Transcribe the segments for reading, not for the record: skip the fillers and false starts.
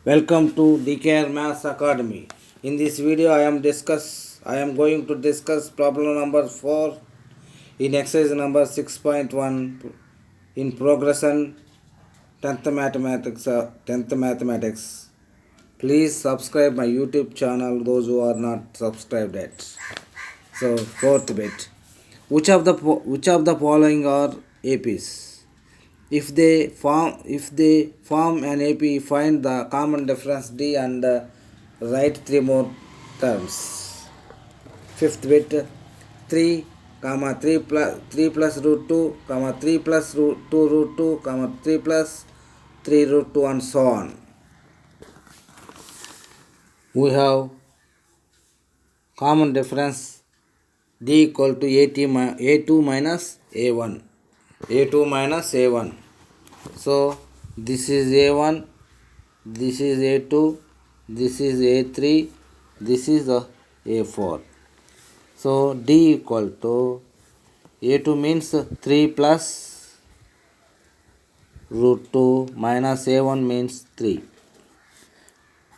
Welcome to DKR Maths Academy. In this video, I am going to discuss problem number 4 in exercise number 6.1 in progression 10th mathematics. Please subscribe my YouTube channel those who are not subscribed yet. So fourth bit. Which of the following are APs? If they form an AP, find the common difference D and write three more terms. Fifth bit, 3 comma 3 plus root 2 comma 3 plus root 2 root 2 comma 3 plus 3 root 2 and so on. We have common difference D equal to A2 minus A1. A2 minus A1. So this is A1, this is A2, this is A3, this is A4. So D equal to A2 means 3 plus root 2 minus A1 means 3.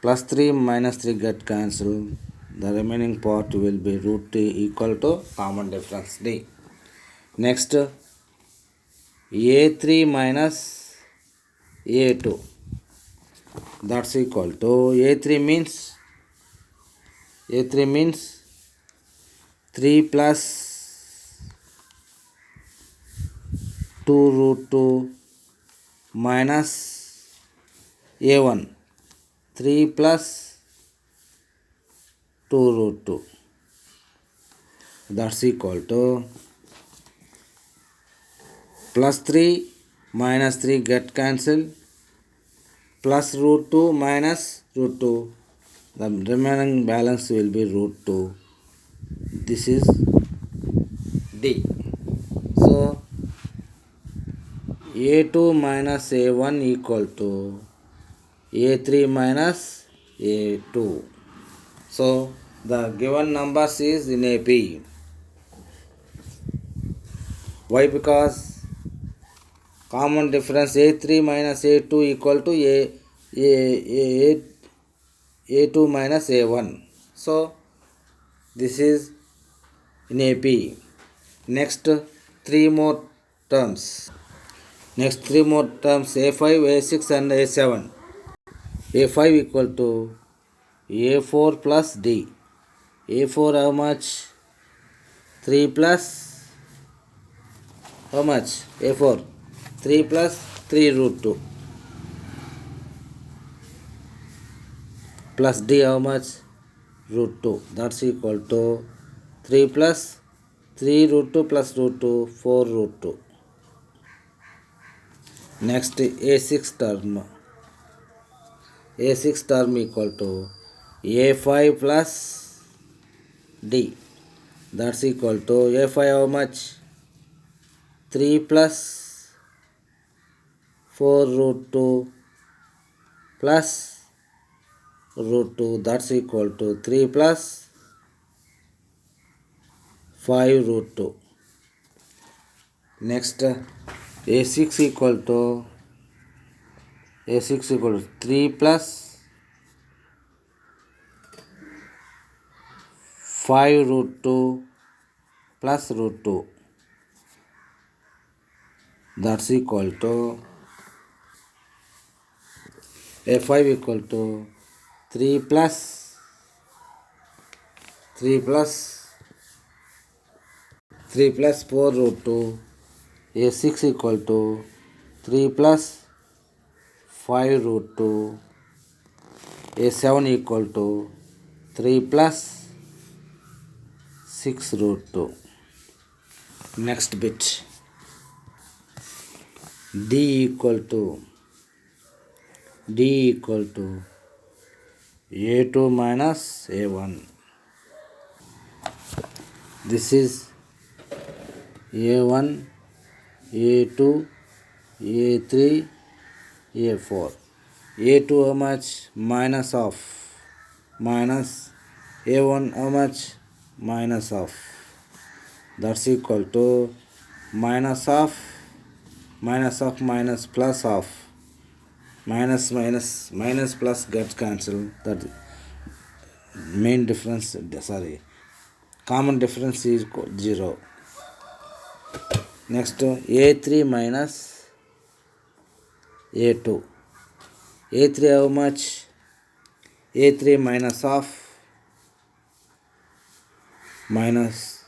Plus 3 minus 3 get cancelled. The remaining part will be root 2 equal to common difference D. Next, A3 minus A2. That's equal to A3 means 3 plus 2 root 2 minus A1. 3 plus 2 root 2. That's equal to plus 3 minus 3 get cancelled. Plus root 2 minus root 2. The remaining balance will be root 2. This is D. So A2 minus A1 equal to A3 minus A2. So the given numbers is in AP. Why? Because common difference A3 minus A2 equal to A2 minus A1. So this is in AP. Next three more terms. A5, A6 and A7. A5 equal to A4 plus D. A4 how much? 3 plus how much? A4 3 plus 3 root 2 plus D how much? Root 2. That's equal to 3 plus 3 root 2 plus root 2, 4 root 2. Next A6 term. A6 term equal to A5 plus D. That's equal to A5 how much? 3 plus 4 root 2 plus root 2. That's equal to 3 plus 5 root 2. Next A6 equal to 3 plus 5 root 2 plus root 2. That's equal to A5 equal to 3 plus 4 root 2. A6 equal to 3 plus 5 root 2. A7 equal to 3 plus 6 root 2. Next bit. D equal to A2 minus A1. This is A1, A2, A3, A4. A2 how much? Minus of. Minus A1 how much? Minus of. That's equal to minus of minus plus of. minus plus gets cancelled. That main difference, sorry, common difference is 0. Next, a3 minus a2. a3 how much? a3 minus of minus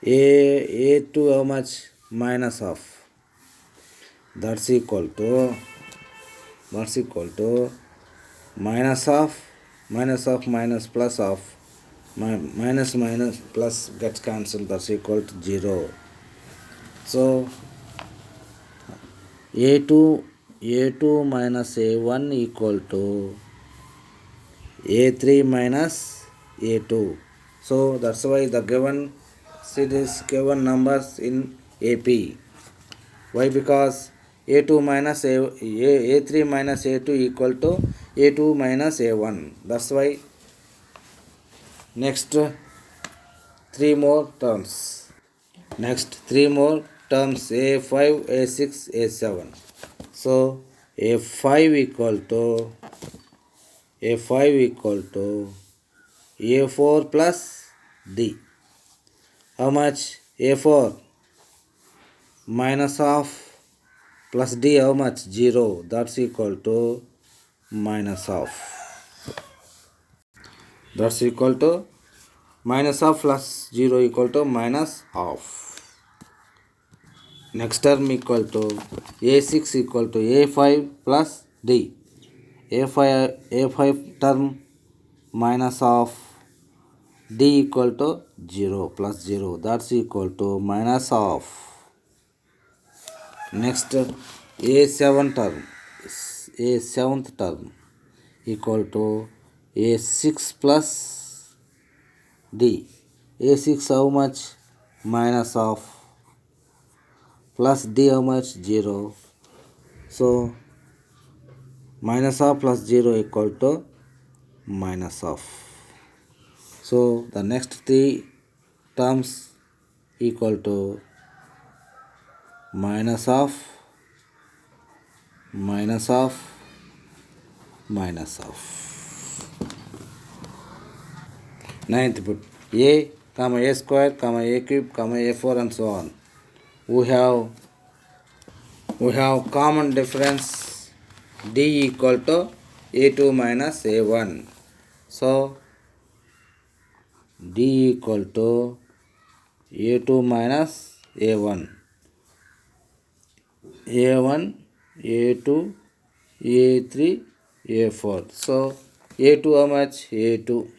a2 how much? Minus of. That's equal to minus of minus plus of minus plus gets cancelled. That's equal to 0. So a2 minus a1 equal to a3 minus a2. So that's why the given series given numbers in AP. Why? Because a2 minus a3 minus a2 equal to a2 minus a1. That's why. Next, three more terms. A5, A6, A7. So A5 equal to A4 plus D. How much? A4 minus of plus D how much? 0. That's equal to minus of. That's equal to minus of plus 0 equal to minus of. Next term equal to A6 equal to A5 plus D. A5 term minus of D equal to 0 plus 0. That's equal to minus of. Next, A7 term. A7th term equal to A6 plus D. A6 how much? Minus of. Plus D how much? 0. So minus of plus 0 equal to minus of. So the next three terms equal to minus of. Ninth put a comma a square comma a cube comma a4 and so on. We have common difference D equal to a2 minus a1. So D equal to a2 minus a1. a1, a2, a3, a4. So a2 how much? A2.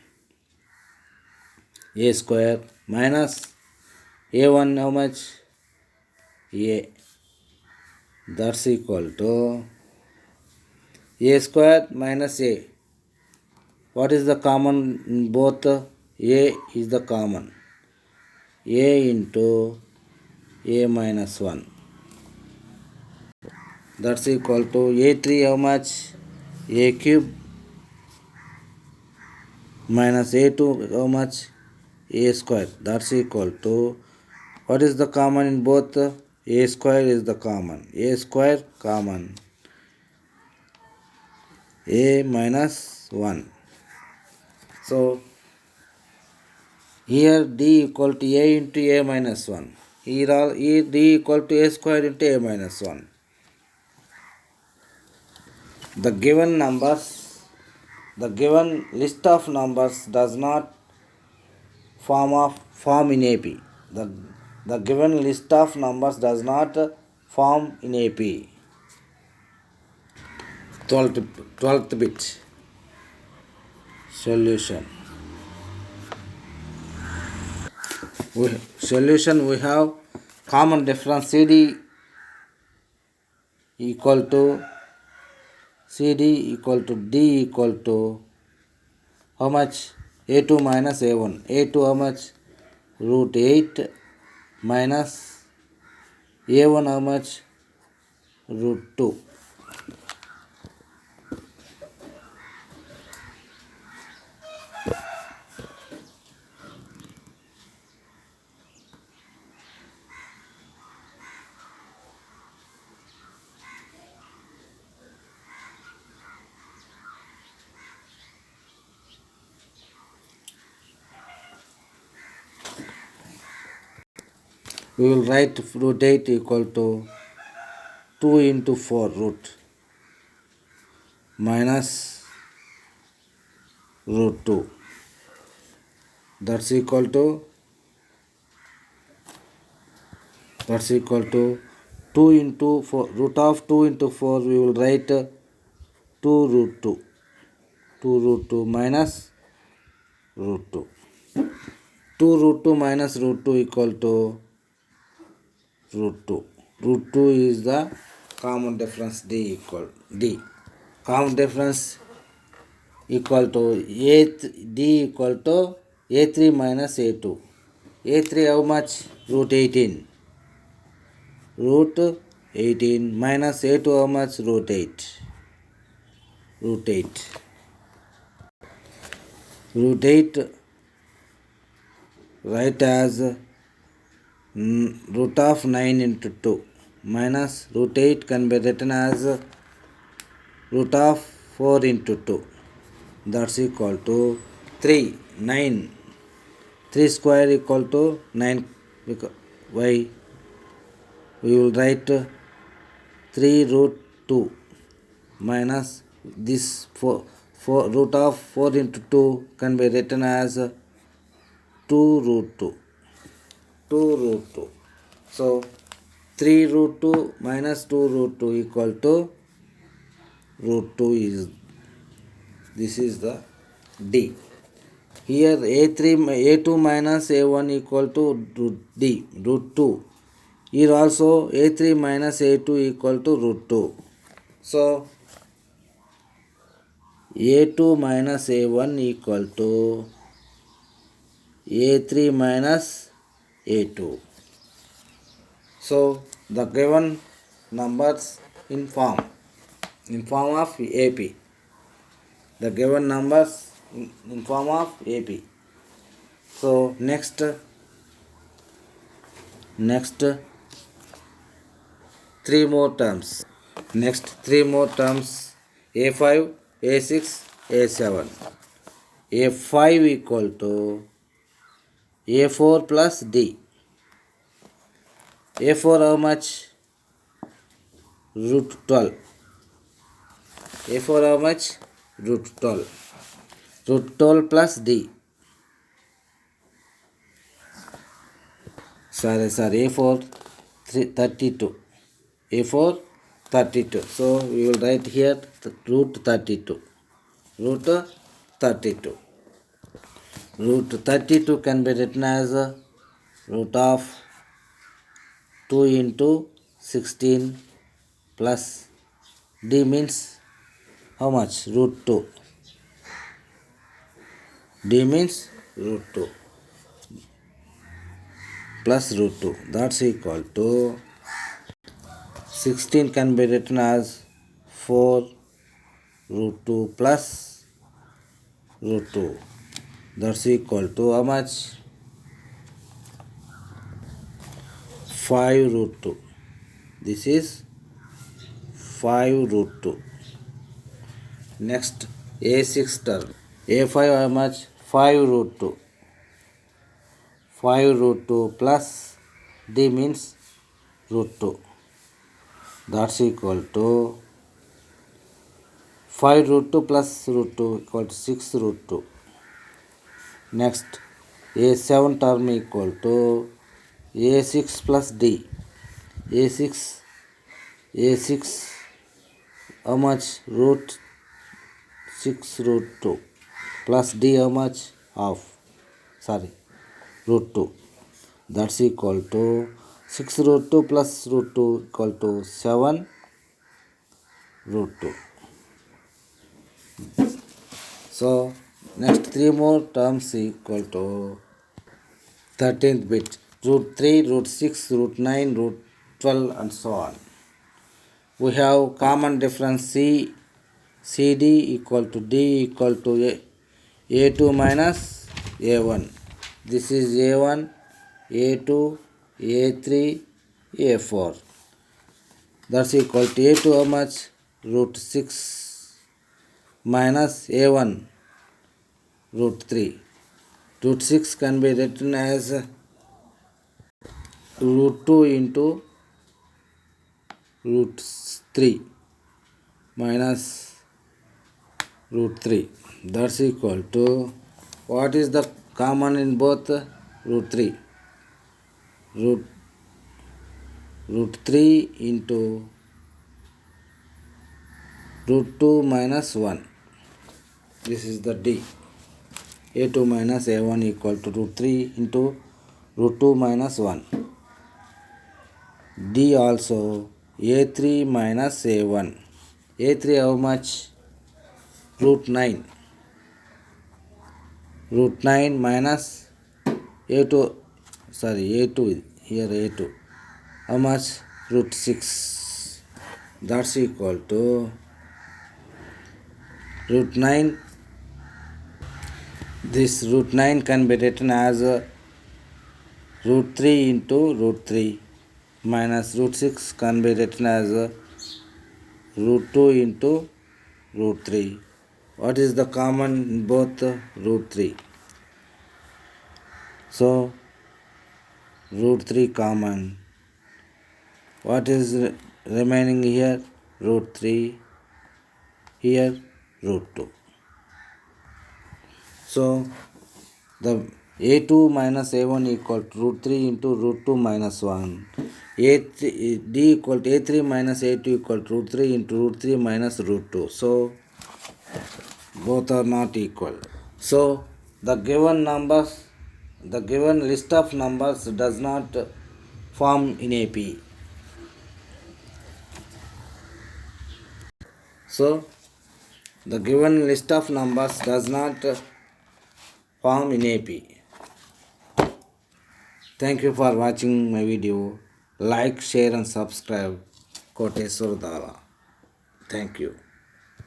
A square minus a1 how much? A. That's equal to a square minus a. What is the common in both? A is the common. A into a minus 1. That's equal to a3 how much? A cube minus a2 how much? A square. That's equal to, what is the common in both? A square is the common. A square common. A minus 1. So here D equal to A into A minus 1. Here D equal to A square into A minus 1. The given list of numbers does not form in AP. The given list of numbers does not form in AP. 12th bit. Solution. We have common difference CD equal to D equal to how much? A2 minus A1. A2 how much? Root 8 minus A1 how much? Root 2. we will write root 8 equal to 2 into 4 root minus root 2. That's equal to 2 into 4. Root of 2 into 4 we will write 2 root 2. 2 root 2 minus root 2. 2 root 2 minus root 2 equal to root 2. Root 2 is the common difference D equal D. Common difference equal to D equal to A3 minus A2. A3 how much? Root 18. Root 18 minus A2 how much? Root 8. Root 8. Root 8 write as root of 9 into 2 minus root 8 can be written as root of 4 into 2. That's equal to 3. 9. 3 square equal to 9. Why? We will write 3 root 2 minus this 4 root of 4 into 2 can be written as 2 root 2. 2 root 2. So 3 root 2 minus 2 root 2 equal to root 2 is this is the D. Here A2 minus A1 equal to root D, root 2. Here also A3 minus A2 equal to root 2. So A2 minus A1 equal to A3 minus A2. So the given numbers in form of AP. The given numbers in form of AP. So next 3 more terms. Next 3 more terms A5, A6, A7. A5 equal to A4 plus D. A4 how much? Root 12. A4 how much? Root 12. Root 12 plus D. Sorry, A4 32. A4 32. So we will write here root 32. Root 32. Root 32 can be written as root of 2 into 16 plus D means how much? Root 2. D means root 2 plus root 2. That's equal to 16 can be written as 4 root 2 plus root 2. That's equal to how much? 5 root 2. This is 5 root 2. Next A6 term. A5 how much? 5 root 2. 5 root 2 plus D means root 2. That's equal to 5 root 2 plus root 2 equal to 6 root 2. Next A7 term equal to A6 plus D. A6 how much? Root 6 root 2 plus D how much? Root 2. That's equal to 6 root 2 plus root 2 equal to 7 root 2. So next 3 more terms equal to 13th bit. Root 3, root 6, root 9, root 12 and so on. We have common difference CD equal to D equal to A2 minus A1. This is A1, A2, A3, A4. That's equal to A2 how much? Root 6 minus A1 root 3. Root 6 can be written as root 2 into root 3 minus root 3. That's equal to, what is the common in both? Root 3. Root 3 into root 2 minus 1. This is the D. A2 minus A1 equal to root 3 into root 2 minus 1. D also A3 minus A1. A3 how much? Root 9. Root 9 minus A2, A2, here A2. How much? Root 6. That's equal to root 9. This root 9 can be written as root 3 into root 3 minus root 6 can be written as root 2 into root 3. What is the common in both? Root 3. So root 3 common. What is remaining here? Root 3. Here root 2. So the A2 minus A1 equal to root 3 into root 2 minus 1. D equal to A3 minus A2 equal to root 3 into root 3 minus root 2. So both are not equal. So the given list of numbers does not form in AP. So the given list of numbers does not form in AP. Thank you for watching my video. Like, share and subscribe. Koteswar Dala. Thank you.